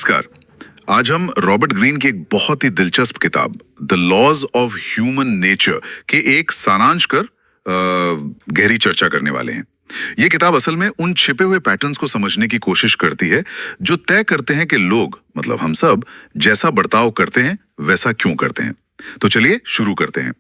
नमस्कार। आज हम रॉबर्ट ग्रीन की एक बहुत ही दिलचस्प किताब the laws of human nature के एक सारांश कर गहरी चर्चा करने वाले हैं। ये किताब असल में उन छिपे हुए पैटर्न्स को समझने की कोशिश करती है जो तय करते हैं कि लोग, मतलब हम सब, जैसा बर्ताव करते हैं वैसा क्यों करते हैं। तो चलिए शुरू करते हैं।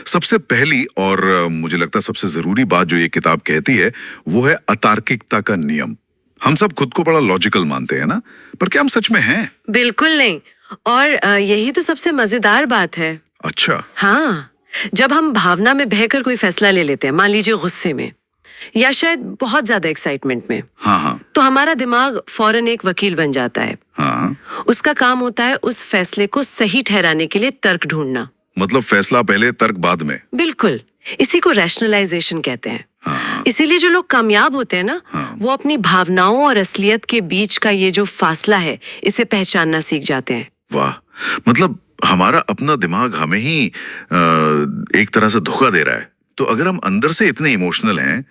सबसे पहली और मुझे लगता है सबसे जरूरी बात जो ये किताब कहती है वो है अतार्किकता का नियम। हम सब खुद को बड़ा लॉजिकल मानते हैं ना, पर क्या हम सच में हैं? बिल्कुल नहीं। और यही तो सबसे मजेदार बात है। अच्छा। हाँ, जब हम भावना में बहकर कोई फैसला ले लेते हैं, मान लीजिए गुस्से में या शायद बहुत ज्यादा एक्साइटमेंट में, हाँ, तो हमारा दिमाग फौरन एक वकील बन जाता है। हाँ। उसका काम होता है उस फैसले को सही ठहराने के लिए तर्क ढूंढना। मतलब फैसला पहले, तर्क बाद में। बिल्कुल, इसी को रैशनलाइजेशन कहते हैं। हाँ। इसीलिए जो लोग कामयाब होते हैं ना, वो अपनी भावनाओं और असलियत के बीच का ये जो फासला है, इसे पहचानना सीख जाते हैं। वाह, मतलब हमारा अपना दिमाग हमें ही एक तरह से धोखा दे रहा है। तो अगर हम अंदर से इतने इमोशनल हैं,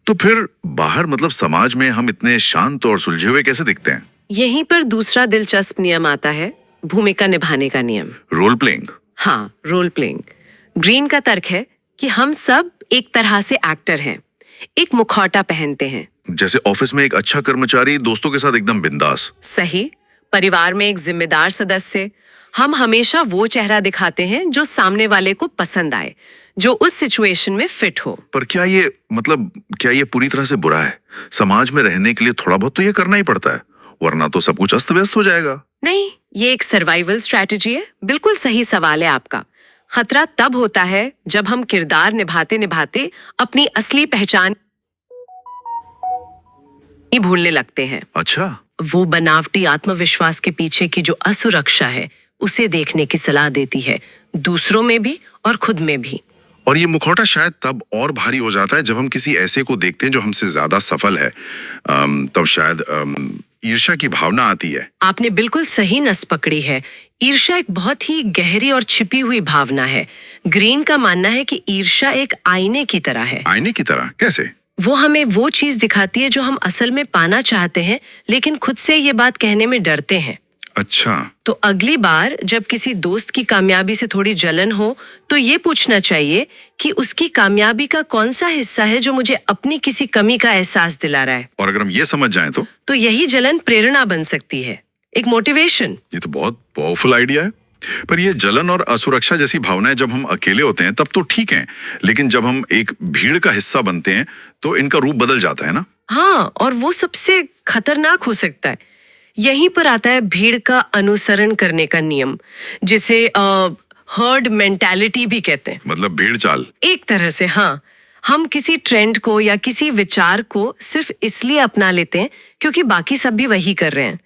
तो फिर बाहर, मतलब समाज में, हम इतने शांत और सुलझे हुए कैसे दिखते हैं? यहीं पर दूसरा दिलचस्प नियम आता है, भूमिका निभाने का नियम। Role playing. हाँ, रोल प्लेइंग। ग्रीन का तर्क है कि हम सब एक तरह से एक्टर हैं, एक मुखौटा पहनते हैं। जैसे ऑफिस में एक अच्छा कर्मचारी दोस्तों के साथ एकदम बिंदास। सही। परिवार में एक जिम्मेदार सदस्य, हम हमेशा वो चेहरा दिखाते हैं जो सामने वाले को पसंद आए, जो उस सिचुएशन में फिट हो। पर क्या ये पूरी तरह से बुरा है? समाज में रहने के लिए थोड़ा बहुत तो ये करना ही पड़ता है, वरना तो सब कुछ अस्त व्यस्त हो जाएगा। नहीं, ये एक सर्वाइवल स्ट्रैटेजी है। बिल्कुल सही सवाल है आपका। खतरा तब होता है जब हम किरदार निभाते निभाते अपनी असली पहचान ही भूलने लगते हैं। अच्छा। वो बनावटी आत्मविश्वास के पीछे की जो असुरक्षा है, उसे देखने की सलाह देती है, दूसरों में भी और खुद में भी। और ये मुखौटा शायद तब और भारी हो जाता है जब हम किसी ऐसे को देखते हैं जो हमसे ज्यादा सफल है। तब शायद ईर्ष्या की भावना आती है। आपने बिल्कुल सही नस पकड़ी है। ईर्ष्या एक बहुत ही गहरी और छिपी हुई भावना है। ग्रीन का मानना है कि ईर्ष्या एक आईने की तरह है। आईने की तरह? कैसे? वो हमें वो चीज दिखाती है जो हम असल में पाना चाहते हैं, लेकिन खुद से ये बात कहने में डरते हैं। अच्छा। तो अगली बार जब किसी दोस्त की कामयाबी से थोड़ी जलन हो, तो ये पूछना चाहिए कि उसकी कामयाबी का कौन सा हिस्सा है जो मुझे अपनी किसी कमी का एहसास दिला रहा है। और अगर हम ये समझ जाएं तो यही जलन प्रेरणा बन सकती है, एक मोटिवेशन। ये तो बहुत पावरफुल आइडिया है। पर ये जलन और असुरक्षा जैसी भावनाएं जब हम अकेले होते हैं तब तो ठीक है, लेकिन जब हम एक भीड़ का हिस्सा बनते हैं तो इनका रूप बदल जाता है ना? हाँ, और वो सबसे खतरनाक हो सकता है। यहीं पर आता है भीड़ का अनुसरण करने का नियम, जिसे हर्ड मेंटालिटी भी कहते हैं। मतलब भीड़ चाल। एक तरह से, हाँ। हम किसी ट्रेंड को या किसी विचार को सिर्फ इसलिए अपना लेते हैं क्योंकि बाकी सब भी वही कर रहे हैं।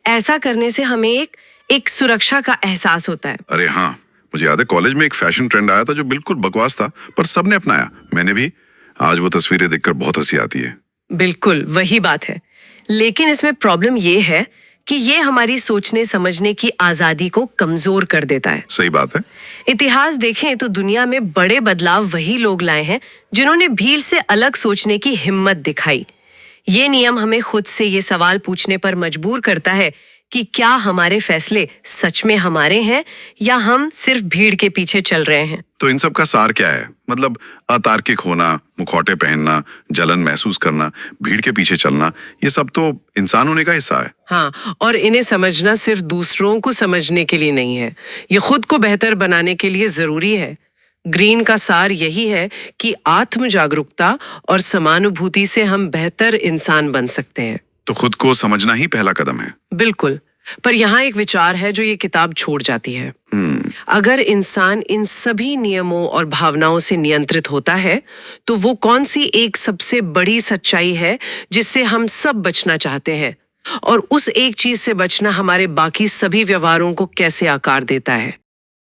ऐसा करने से हमें एक सुरक्षा का एहसास होता है। अरे हाँ, मुझे याद है कॉलेज में एक फैशन ट्रेंड आया था जो बिल्कुल बकवास था, पर सबने अपनाया, मैंने भी। आज वो तस्वीरें देखकर बहुत हंसी आती है। बिल्कुल वही बात है, लेकिन इसमें प्रॉब्लम ये है कि ये हमारी सोचने समझने की आजादी को कमजोर कर देता है। सही बात है। इतिहास देखें तो दुनिया में बड़े बदलाव वही लोग लाए हैं जिन्होंने भीड़ से अलग सोचने की हिम्मत दिखाई। ये नियम हमें खुद से ये सवाल पूछने पर मजबूर करता है कि क्या हमारे फैसले सच में हमारे हैं या हम सिर्फ भीड़ के पीछे चल रहे हैं। तो इन सब का सार क्या है? मतलब अतार्किक होना, मुखौटे पहनना, जलन महसूस करना, भीड़ के पीछे चलना, ये सब तो इंसान होने का हिस्सा है। हाँ, और इन्हें समझना सिर्फ दूसरों को समझने के लिए नहीं है, ये खुद को बेहतर बनाने के लिए जरूरी है। ग्रीन का सार यही है कि आत्म जागरूकता और समानुभूति से हम बेहतर इंसान बन सकते हैं। तो खुद को समझना ही पहला कदम है। बिल्कुल। पर यहाँ एक विचार है जो ये किताब छोड़ जाती है। अगर इंसान इन सभी नियमों और भावनाओं से नियंत्रित होता है, तो वो कौन सी एक सबसे बड़ी सच्चाई है जिससे हम सब बचना चाहते हैं, और उस एक चीज से बचना हमारे बाकी सभी व्यवहारों को कैसे आकार देता है।